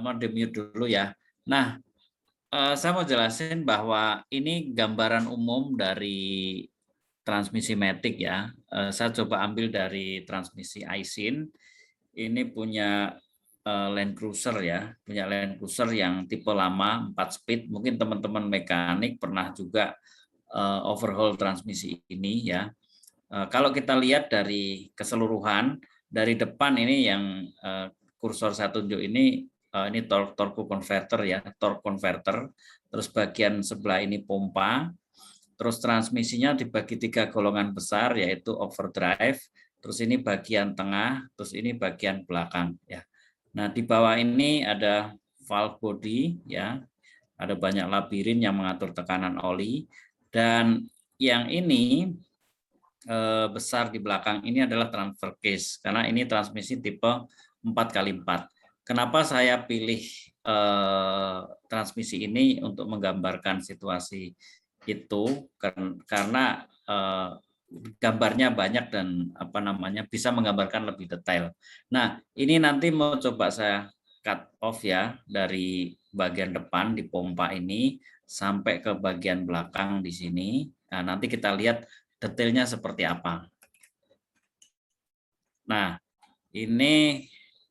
mau di-mute dulu ya. Nah, saya mau jelasin bahwa ini gambaran umum dari transmisi matic ya. Saya coba ambil dari transmisi Aisin. Ini punya Land Cruiser ya, punya Land Cruiser yang tipe lama 4 speed. Mungkin teman-teman mekanik pernah juga overhaul transmisi ini ya. Kalau kita lihat dari keseluruhan, dari depan ini yang kursor saya tunjuk ini torque converter ya, torque converter. Terus bagian sebelah ini pompa. Terus transmisinya dibagi 3 golongan besar yaitu overdrive. Terus ini bagian tengah, terus ini bagian belakang ya. Nah, di bawah ini ada valve body ya. Ada banyak labirin yang mengatur tekanan oli dan yang ini besar di belakang ini adalah transfer case karena ini transmisi tipe 4x4. Kenapa saya pilih transmisi ini untuk menggambarkan situasi itu karena gambarnya banyak dan bisa menggambarkan lebih detail. Nah, ini nanti mau coba saya cut off ya dari bagian depan di pompa ini sampai ke bagian belakang di sini. Nah, nanti kita lihat detailnya seperti apa. Nah, ini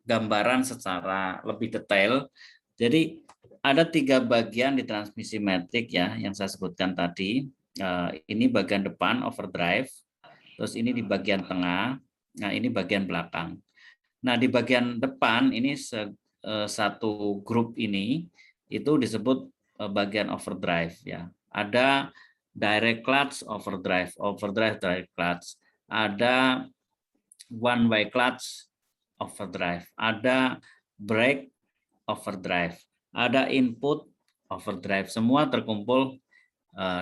gambaran secara lebih detail. Jadi ada 3 bagian di transmisi matic ya yang saya sebutkan tadi. Ini bagian depan overdrive, terus ini di bagian tengah, nah ini bagian belakang. Nah di bagian depan ini satu grup ini itu disebut bagian overdrive ya. Ada direct clutch overdrive, overdrive direct clutch. Ada one way clutch overdrive, ada brake overdrive, ada input overdrive, semua terkumpul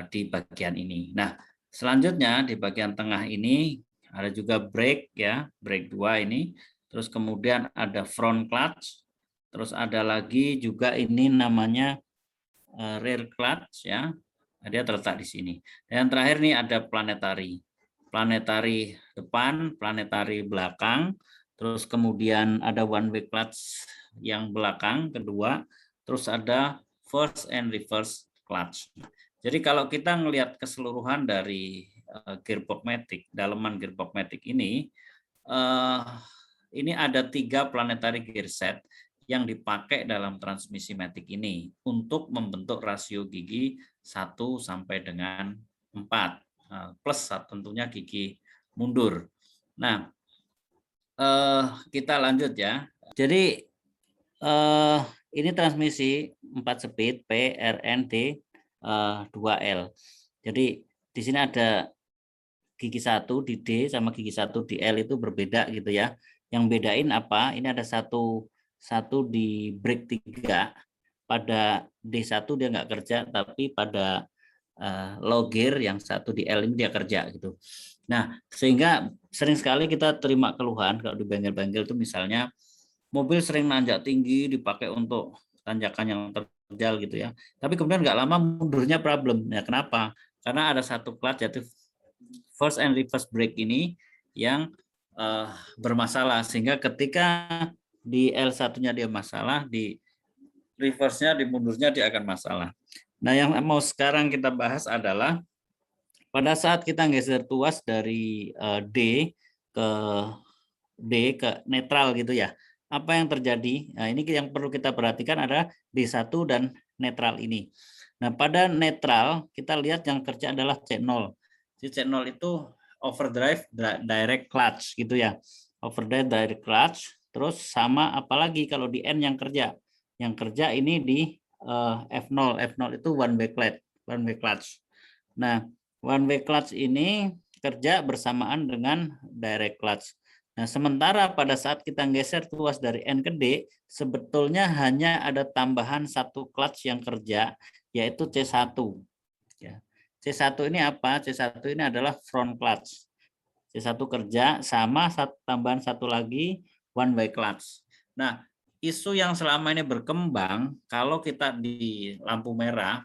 di bagian ini. Nah, selanjutnya di bagian tengah ini ada juga brake ya, brake 2 ini. Terus kemudian ada front clutch, terus ada lagi juga ini namanya rear clutch ya. Dia terletak di sini. Dan terakhir nih ada planetary. Planetary depan, planetary belakang, terus kemudian ada one way clutch yang belakang kedua, terus ada first and reverse clutch. Jadi kalau kita melihat keseluruhan dari gearbox matic, daleman gearbox matic ini ada 3 planetary gear set yang dipakai dalam transmisi matic ini untuk membentuk rasio gigi 1 sampai dengan 4 plus tentunya gigi mundur. Nah, kita lanjut ya. Jadi ini transmisi 4 speed PRND 2L. Jadi di sini ada gigi 1 di D sama gigi 1 di L itu berbeda gitu ya. Yang bedain apa? Ini ada satu di brake 3, pada D1 dia nggak kerja, tapi pada low gear yang 1 di L ini dia kerja gitu. Nah, sehingga sering sekali kita terima keluhan kalau di bengkel-bengkel itu misalnya mobil sering nanjak tinggi dipakai untuk tanjakan yang terjal gitu ya. Tapi kemudian nggak lama mundurnya problem. Ya kenapa? Karena ada satu clutch yaitu first and reverse brake ini yang bermasalah sehingga ketika di L1-nya dia masalah, di reverse-nya, di mundurnya dia akan masalah. Nah, yang mau sekarang kita bahas adalah pada saat kita geser tuas dari D ke netral gitu ya. Apa yang terjadi? Nah, ini yang perlu kita perhatikan adalah D1 dan netral ini. Nah, pada netral kita lihat yang kerja adalah C0. Si C0 itu overdrive direct clutch gitu ya. Overdrive direct clutch, terus sama apalagi kalau di N yang kerja. Yang kerja ini di F0. F0 itu one way clutch. Nah, one way clutch ini kerja bersamaan dengan direct clutch. Nah, sementara pada saat kita geser tuas dari N ke D, sebetulnya hanya ada tambahan satu clutch yang kerja, yaitu C1. Ya. C1 ini apa? C1 ini adalah front clutch. C1 kerja sama tambahan satu lagi one way clutch. Nah, isu yang selama ini berkembang, kalau kita di lampu merah,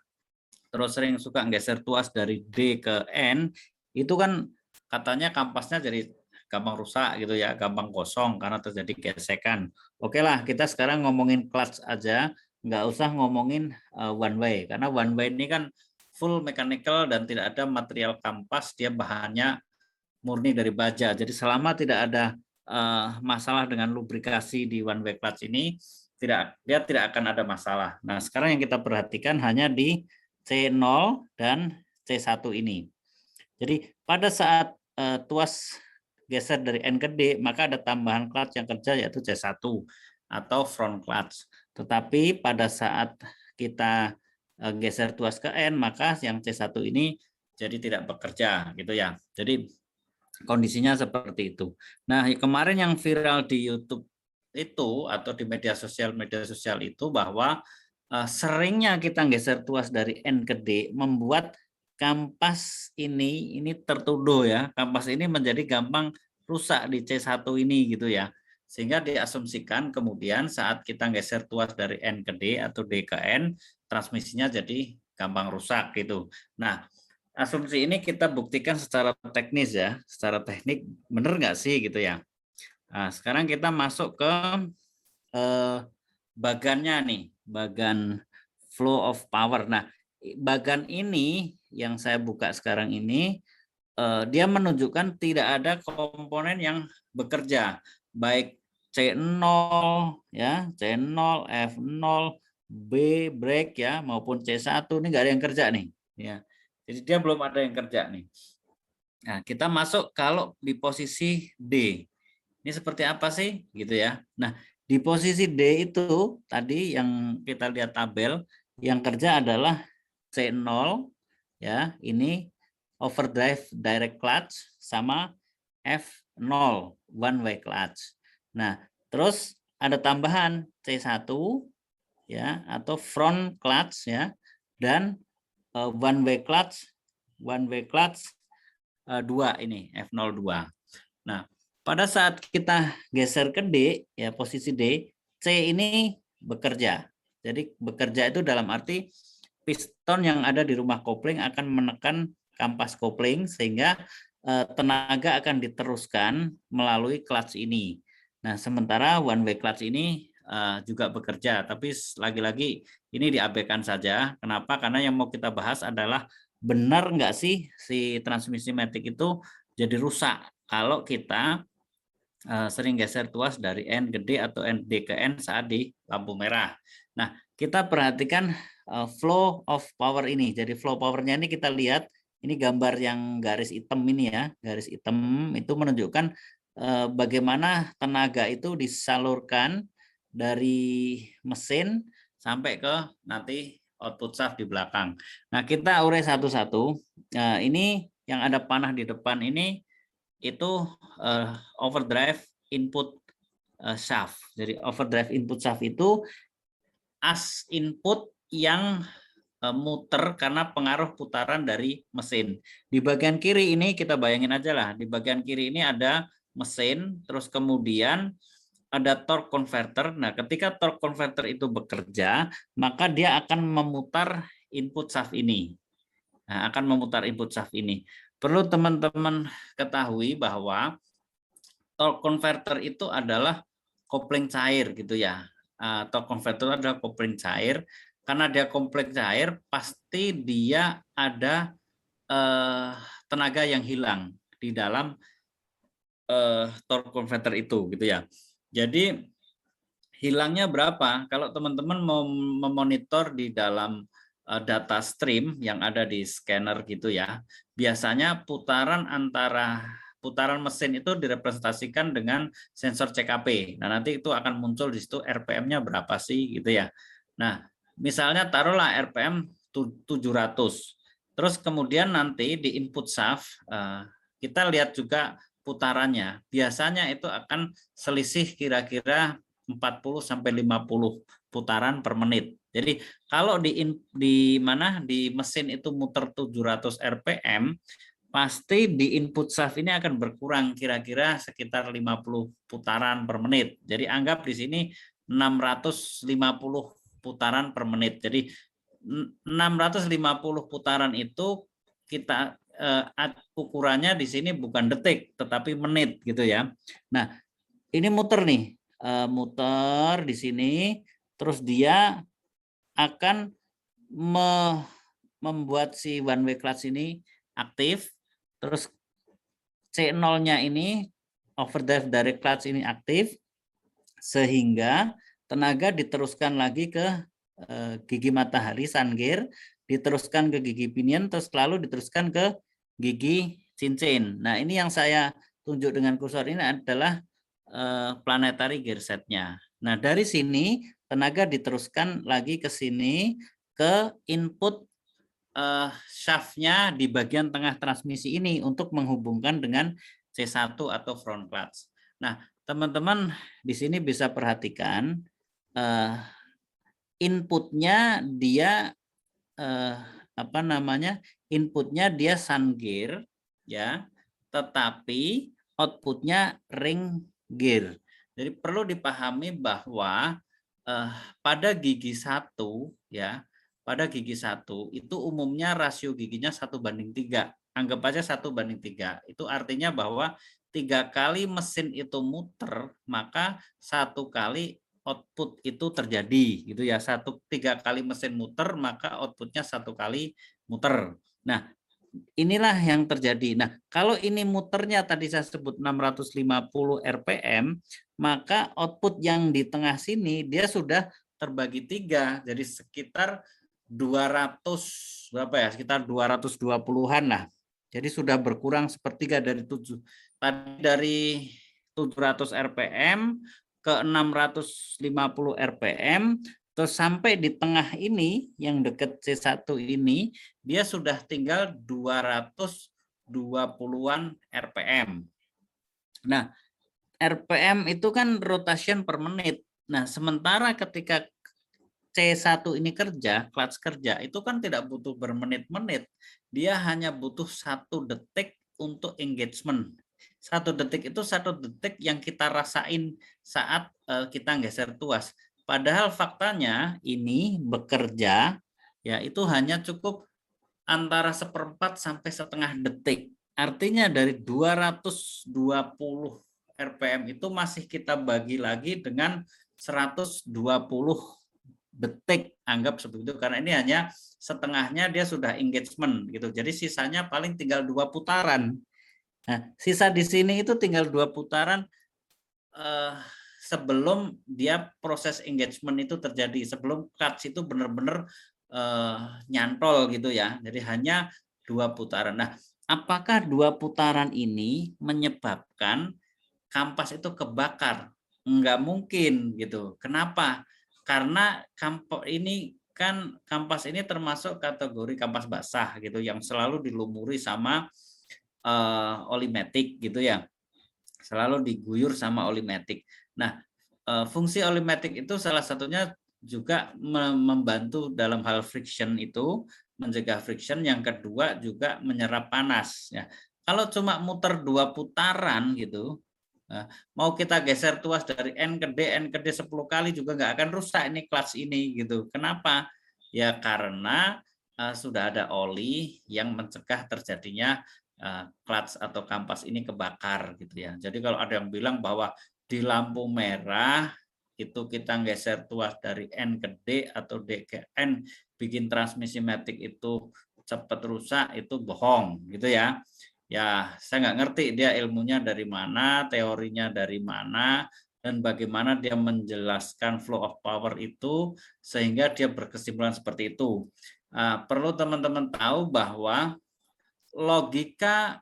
terus sering suka geser tuas dari D ke N, itu kan katanya kampasnya jadi gampang rusak gitu ya, gampang kosong karena terjadi gesekan. Oke lah, kita sekarang ngomongin clutch aja, nggak usah ngomongin one way, karena one way ini kan full mechanical dan tidak ada material kampas, dia bahannya murni dari baja. Jadi selama tidak ada masalah dengan lubrikasi di one way clutch ini, dia tidak akan ada masalah. Nah, sekarang yang kita perhatikan hanya di C0 dan C1 ini. Jadi pada saat tuas geser dari N ke D, maka ada tambahan clutch yang kerja yaitu C1 atau front clutch. Tetapi pada saat kita geser tuas ke N, maka yang C1 ini jadi tidak bekerja gitu ya. Jadi kondisinya seperti itu. Nah, kemarin yang viral di YouTube itu atau di media sosial itu bahwa seringnya kita geser tuas dari N ke D membuat kampas ini tertuduh ya. Kampas ini menjadi gampang rusak di C1 ini gitu ya. Sehingga diasumsikan kemudian saat kita geser tuas dari N ke D atau D ke N, transmisinya jadi gampang rusak gitu. Nah, asumsi ini kita buktikan secara teknis ya, secara teknik benar nggak sih gitu ya. Nah, sekarang kita masuk ke bagannya nih, bagan flow of power. Nah, bagan ini yang saya buka sekarang ini, dia menunjukkan tidak ada komponen yang bekerja, baik C0 ya, C0, F0, B brake ya, maupun C1 ini nggak ada yang kerja nih, ya. Jadi dia belum ada yang kerja nih. Nah, kita masuk kalau di posisi D. Ini seperti apa sih gitu ya. Nah, di posisi D itu tadi yang kita lihat tabel, yang kerja adalah C0 ya, ini overdrive direct clutch sama F0 one way clutch. Nah, terus ada tambahan C1 ya atau front clutch ya, dan one way clutch 2 ini F02. Nah, pada saat kita geser ke D ya, posisi D, C ini bekerja. Jadi bekerja itu dalam arti piston yang ada di rumah kopling akan menekan kampas kopling sehingga tenaga akan diteruskan melalui clutch ini. Nah, sementara one way clutch ini juga bekerja, tapi lagi-lagi ini diabaikan saja. Kenapa? Karena yang mau kita bahas adalah benar nggak sih si transmisi matic itu jadi rusak kalau kita sering geser tuas dari N ke D atau D ke N saat di lampu merah. Nah, kita perhatikan flow of power ini. Jadi flow powernya ini kita lihat, ini gambar yang garis hitam ini ya, garis hitam itu menunjukkan bagaimana tenaga itu disalurkan dari mesin sampai ke nanti output shaft di belakang. Nah, kita urai satu-satu. Ini yang ada panah di depan ini itu overdrive input shaft. Jadi overdrive input shaft itu as input yang muter karena pengaruh putaran dari mesin. Di bagian kiri ini kita bayangin aja lah, di bagian kiri ini ada mesin, terus kemudian ada torque converter. Nah, ketika torque converter itu bekerja, maka dia akan memutar input shaft ini. Nah, akan memutar input shaft ini. Perlu teman-teman ketahui bahwa torque converter itu adalah kopling cair gitu ya. Torque converter adalah kopling cair. Karena dia kopling cair, pasti dia ada tenaga yang hilang di dalam torque converter itu gitu ya. Jadi hilangnya berapa? Kalau teman-teman mau memonitor di dalam data stream yang ada di scanner gitu ya, biasanya putaran mesin itu direpresentasikan dengan sensor CKP. Nah, nanti itu akan muncul di situ RPM-nya berapa sih gitu ya. Nah, misalnya taruhlah RPM 700. Terus kemudian nanti di input shaft kita lihat juga putarannya. Biasanya itu akan selisih kira-kira 40 sampai 50 putaran per menit. Jadi kalau di mesin itu muter 700 RPM, pasti di input shaft ini akan berkurang kira-kira sekitar 50 putaran per menit. Jadi anggap di sini 650 putaran per menit. Jadi 650 putaran itu kita ukurannya di sini bukan detik tetapi menit gitu ya. Nah, ini muter nih, muter di sini, terus dia akan membuat si one way clutch ini aktif, terus C0-nya ini overdrive direct clutch ini aktif, sehingga tenaga diteruskan lagi ke gigi matahari sun gear, diteruskan ke gigi pinion, terus lalu diteruskan ke gigi cincin. Nah, ini yang saya tunjuk dengan kursor ini adalah planetary gear set-nya. Nah, dari sini tenaga diteruskan lagi ke sini ke input shaft-nya di bagian tengah transmisi ini untuk menghubungkan dengan C1 atau front clutch. Nah, teman-teman di sini bisa perhatikan inputnya dia apa namanya? Inputnya dia sun gear ya, tetapi outputnya ring gear. Jadi perlu dipahami bahwa pada gigi 1 ya, pada gigi 1 itu umumnya rasio giginya 1:3. Anggap aja 1:3. Itu artinya bahwa 3 kali mesin itu muter, maka 1 kali output itu terjadi gitu ya. 3 kali mesin muter, maka outputnya 1 kali muter. Nah, inilah yang terjadi. Nah, kalau ini muternya tadi saya sebut 650 rpm, maka output yang di tengah sini dia sudah terbagi 3, jadi sekitar 200 berapa ya? Sekitar 220-an lah. Jadi sudah berkurang sepertiga dari 7. Tadi dari 700 rpm ke 650 rpm, terus sampai di tengah ini yang dekat C1 ini dia sudah tinggal 220-an rpm. Nah, rpm itu kan rotation per menit. Nah, sementara ketika C1 ini kerja, clutch kerja, itu kan tidak butuh bermenit-menit. Dia hanya butuh 1 detik untuk engagement. 1 detik itu 1 detik yang kita rasain saat kita geser tuas. Padahal faktanya ini bekerja ya itu hanya cukup antara 1/4 sampai setengah detik. Artinya dari 220 rpm itu masih kita bagi lagi dengan 120 detik, anggap seperti itu, karena ini hanya setengahnya dia sudah engagement gitu. Jadi sisanya paling tinggal 2 putaran. Nah, sisa di sini itu tinggal 2 putaran sebelum dia proses engagement itu terjadi, sebelum clutch itu benar-benar nyantol gitu ya. Jadi hanya 2 putaran. Nah, apakah 2 putaran ini menyebabkan kampas itu kebakar? Enggak mungkin gitu. Kenapa? Karena kampas ini termasuk kategori kampas basah gitu yang selalu dilumuri sama oli matic gitu ya. Selalu diguyur sama oli matic. Nah, fungsi oli matic itu salah satunya juga membantu dalam hal friction itu, mencegah friction. Yang kedua juga menyerap panas ya. Kalau cuma muter 2 putaran gitu, mau kita geser tuas dari N ke D 10 kali juga nggak akan rusak ini clutch ini gitu. Kenapa? Ya karena sudah ada oli yang mencegah terjadinya clutch atau kampas ini kebakar gitu ya. Jadi kalau ada yang bilang bahwa di lampu merah itu kita geser tuas dari N ke D atau D ke N bikin transmisi matic itu cepat rusak, itu bohong gitu ya. Ya, saya nggak ngerti dia ilmunya dari mana, teorinya dari mana, dan bagaimana dia menjelaskan flow of power itu sehingga dia berkesimpulan seperti itu. Perlu teman-teman tahu bahwa logika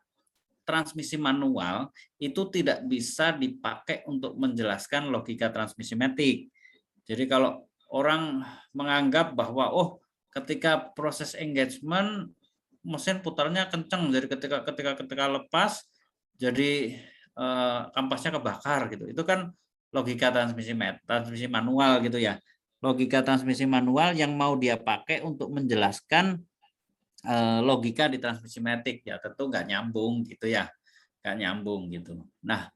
transmisi manual itu tidak bisa dipakai untuk menjelaskan logika transmisi matic. Jadi kalau orang menganggap bahwa ketika proses engagement mesin putarnya kencang, jadi ketika lepas jadi kampasnya kebakar gitu. Itu kan logika transmisi manual gitu ya. Logika transmisi manual yang mau dia pakai untuk menjelaskan logika di transmisi matic ya tentu nggak nyambung gitu ya, nggak nyambung gitu. Nah,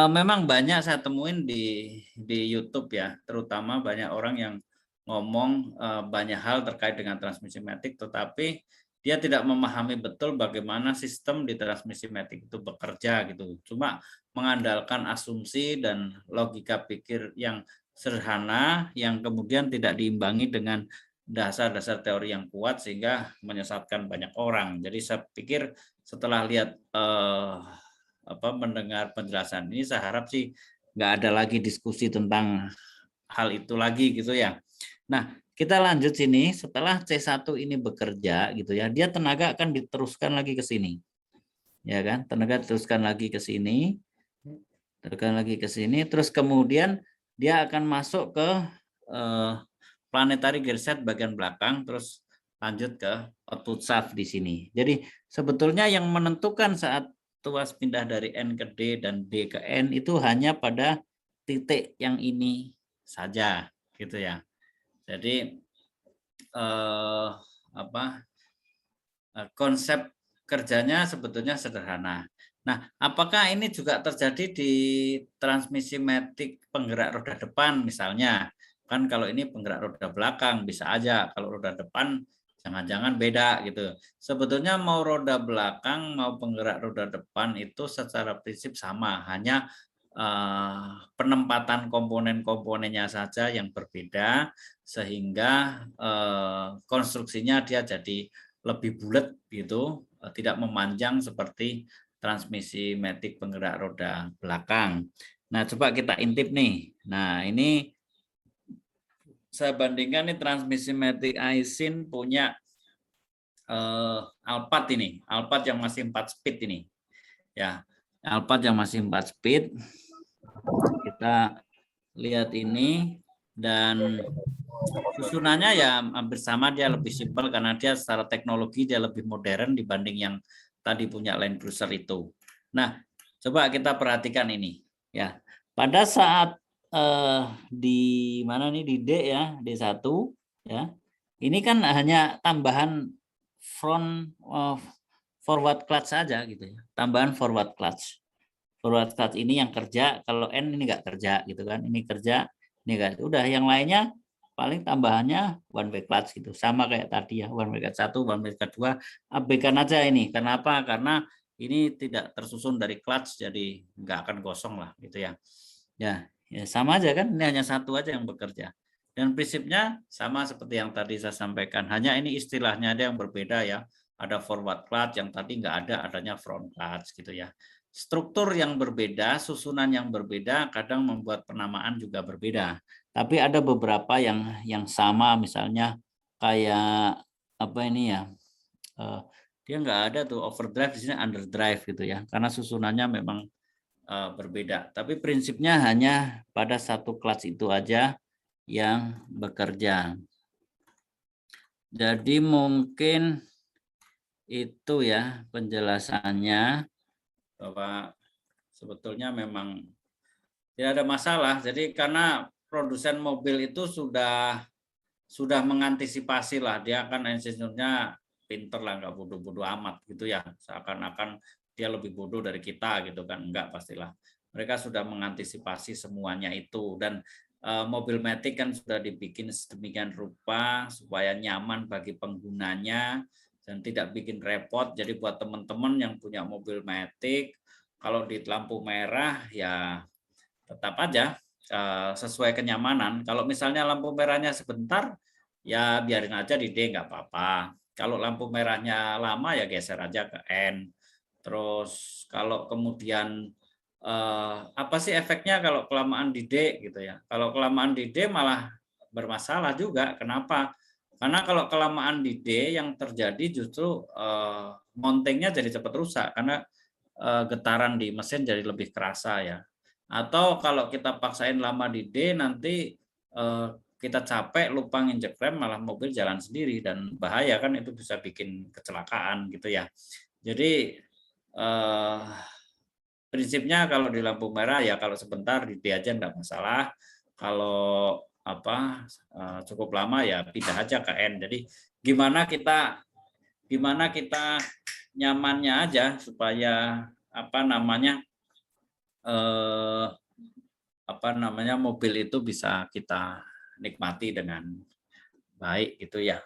memang banyak saya temuin di YouTube ya, terutama banyak orang yang ngomong banyak hal terkait dengan transmisi matic, tetapi dia tidak memahami betul bagaimana sistem di transmisi matic itu bekerja gitu. Cuma mengandalkan asumsi dan logika pikir yang sederhana yang kemudian tidak diimbangi dengan dasar-dasar teori yang kuat sehingga menyesatkan banyak orang. Jadi saya pikir setelah lihat mendengar penjelasan ini, saya harap sih nggak ada lagi diskusi tentang hal itu lagi gitu ya. Nah, kita lanjut sini. Setelah C1 ini bekerja gitu ya, dia tenaga akan diteruskan lagi ke sini. Ya kan? Tenaga diteruskan lagi ke sini. Teruskan lagi ke sini, terus kemudian dia akan masuk ke planetary gear set bagian belakang, terus lanjut ke output shaft di sini. Jadi sebetulnya yang menentukan saat tuas pindah dari N ke D dan D ke N itu hanya pada titik yang ini saja, gitu ya. Jadi konsep kerjanya sebetulnya sederhana. Nah, apakah ini juga terjadi di transmisi matic penggerak roda depan misalnya? Kan kalau ini penggerak roda belakang bisa aja, kalau roda depan jangan-jangan beda gitu. Sebetulnya mau roda belakang mau penggerak roda depan itu secara prinsip sama, hanya penempatan komponen-komponennya saja yang berbeda sehingga konstruksinya dia jadi lebih bulat gitu, tidak memanjang seperti transmisi matic penggerak roda belakang. Nah, coba kita intip nih. Nah, ini saya bandingkan nih transmisi matic Aisin punya Alphard ini, Alphard yang masih 4 speed ini. Ya, Alphard yang masih 4 speed. Kita lihat ini dan susunannya ya hampir sama, dia lebih simpel karena dia secara teknologi dia lebih modern dibanding yang tadi punya Land Cruiser itu. Nah, coba kita perhatikan ini ya. Pada saat di mana nih di D ya, D1 ya. Ini kan hanya tambahan front forward clutch saja gitu ya. Tambahan forward clutch. Forward clutch ini yang kerja, kalau N ini nggak kerja gitu kan. Ini kerja, ini enggak. Udah yang lainnya paling tambahannya one way clutch gitu, sama kayak tadi ya, one way clutch 1, one way clutch 2, abaikan aja ini. Kenapa? Karena ini tidak tersusun dari clutch, jadi nggak akan gosong lah gitu ya. Ya sama aja kan, ini hanya satu aja yang bekerja. Dan prinsipnya sama seperti yang tadi saya sampaikan, hanya ini istilahnya ada yang berbeda ya. Ada forward clutch yang tadi nggak ada, adanya front clutch gitu ya. Struktur yang berbeda, susunan yang berbeda, kadang membuat penamaan juga berbeda. Tapi ada beberapa yang sama, misalnya kayak apa ini ya, dia nggak ada tuh overdrive, di sini underdrive gitu ya, karena susunannya memang berbeda. Tapi prinsipnya hanya pada satu clutch itu aja yang bekerja. Jadi mungkin itu ya penjelasannya, bahwa sebetulnya memang tidak ada masalah. Jadi karena produsen mobil itu sudah mengantisipasi lah, dia kan insinyurnya pinter lah, nggak bodoh-bodoh amat gitu ya, seakan-akan dia lebih bodoh dari kita gitu kan, enggak, pastilah mereka sudah mengantisipasi semuanya itu. Dan mobil matic kan sudah dibikin sedemikian rupa supaya nyaman bagi penggunanya dan tidak bikin repot. Jadi buat teman-teman yang punya mobil matic, kalau di lampu merah ya tetap aja sesuai kenyamanan. Kalau misalnya lampu merahnya sebentar, ya biarin aja di D, nggak apa-apa. Kalau lampu merahnya lama ya geser aja ke N. Terus kalau kemudian apa sih efeknya kalau kelamaan di D gitu ya? Kalau kelamaan di D malah bermasalah juga. Kenapa? Karena kalau kelamaan di D yang terjadi justru mountingnya jadi cepat rusak karena getaran di mesin jadi lebih kerasa ya. Atau kalau kita paksain lama di D, nanti kita capek lupa nginjek rem, malah mobil jalan sendiri dan bahaya kan, itu bisa bikin kecelakaan gitu ya. Jadi prinsipnya kalau di lampu merah ya kalau sebentar di D aja enggak masalah. Kalau cukup lama ya pindah aja ke N. Jadi gimana kita nyamannya aja supaya mobil itu bisa kita nikmati dengan baik gitu ya.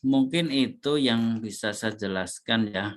mungkin itu yang bisa saya jelaskan ya